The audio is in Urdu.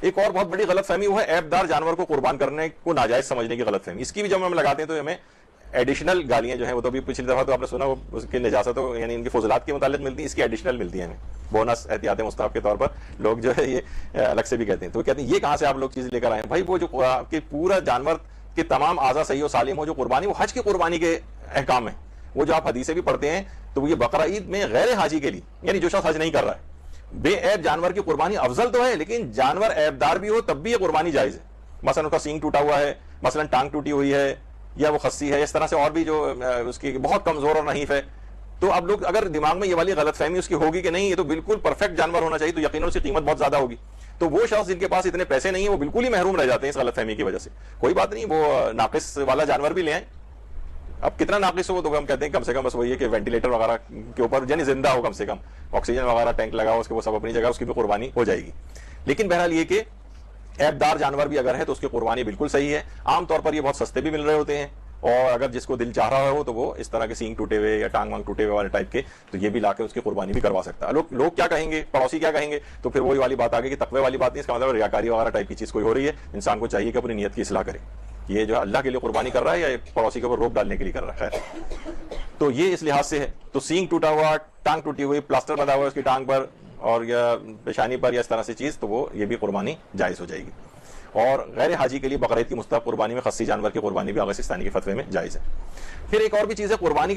ایک اور بہت بڑی غلط فہمی وہ ہے عیبدار جانور کو قربان کرنے کو ناجائز سمجھنے کی غلط فہمی. اس کی بھی جب ہم لگاتے ہیں تو ہمیں ایڈیشنل گالیاں جو ہیں وہ تو بھی پچھلی دفعہ تو آپ نے سنا وہ اس کی نجاست یعنی ان کی فضلات کے متعلق ملتی ہیں, اس کی ایڈیشنل ملتی ہیں ہمیں بونس احتیاط مستحب کے طور پر لوگ جو ہے یہ الگ سے بھی کہتے ہیں. تو کہتے ہیں یہ کہاں سے آپ لوگ چیز لے کر آئے ہیں بھائی, وہ جو کہ پورا جانور کے تمام اعضاء صحیح و سالم ہو جو قربانی وہ حج کی قربانی کے احکام ہیں. وہ جو آپ حدیثیں بھی پڑھتے ہیں تو یہ بقرہ عید میں غیر حاجی کے لیے یعنی جو شخص حج نہیں کر رہا ہے بے عیب جانور کی قربانی افضل تو ہے, لیکن جانور عیبدار بھی ہو تب بھی یہ قربانی جائز ہے. مثلا اس کا سینگ ٹوٹا ہوا ہے, مثلا ٹانگ ٹوٹی ہوئی ہے, یا وہ خصی ہے, اس طرح سے اور بھی جو اس کی بہت کمزور اور نحیف ہے. تو اب لوگ اگر دماغ میں یہ والی غلط فہمی اس کی ہوگی کہ نہیں یہ تو بالکل پرفیکٹ جانور ہونا چاہیے تو یقیناً اس کی قیمت بہت زیادہ ہوگی, تو وہ شخص جن کے پاس اتنے پیسے نہیں ہیں وہ بالکل ہی محروم رہ جاتے ہیں اس غلط فہمی کی وجہ سے. کوئی بات نہیں, وہ ناقص والا جانور بھی لے آئیں. اب کتنا ناقص ہو تو ہم کہتے ہیں کم سے کم بس وہی ہے کہ وینٹیلیٹر وغیرہ کے اوپر یعنی زندہ ہو, کم سے کم آکسیجن وغیرہ ٹینک لگا ہو اس کے, وہ سب اپنی جگہ اس کی بھی قربانی ہو جائے گی. لیکن بہرحال یہ کہ عیبدار جانور بھی اگر ہے تو اس کی قربانی بالکل صحیح ہے. عام طور پر یہ بہت سستے بھی مل رہے ہوتے ہیں, اور اگر جس کو دل چاہ رہا ہو تو وہ اس طرح کے سینگ ٹوٹے ہوئے یا ٹانگ وانگ ٹوٹے ہوئے والے ٹائپ کے تو یہ بھی لا کے اس کی قربانی بھی کروا سکتا ہے. لوگ کیا کہیں گے, پڑوسی کیا کہیں گے, تو پھر وہی والی بات آ گئی کہ تقوی والی بات نہیں, اس کا مطلب ریاکاری وغیرہ ٹائپ کی چیز کوئی ہو رہی ہے. انسان کو چاہیے کہ اپنی نیت کی اصلاح کرے, یہ جو اللہ کے لیے قربانی کر رہا ہے یا پڑوسی کے اوپر روپ ڈالنے کے لیے کر رہا ہے. تو یہ اس لحاظ سے ہے. تو سینگ ٹوٹا ہوا, ٹانگ ٹوٹی ہوئی, پلاسٹر بنا ہوا اس کی ٹانگ پر اور یا پیشانی پر یا اس طرح سے چیز, تو وہ یہ بھی قربانی جائز ہو جائے گی. اور غیر حاجی کے لیے بقرعید کی مستحب قربانی میں خصی جانور کی قربانی بھی آغا سستانی کے فتوے میں جائز ہے. پھر ایک اور بھی چیز ہے قربانی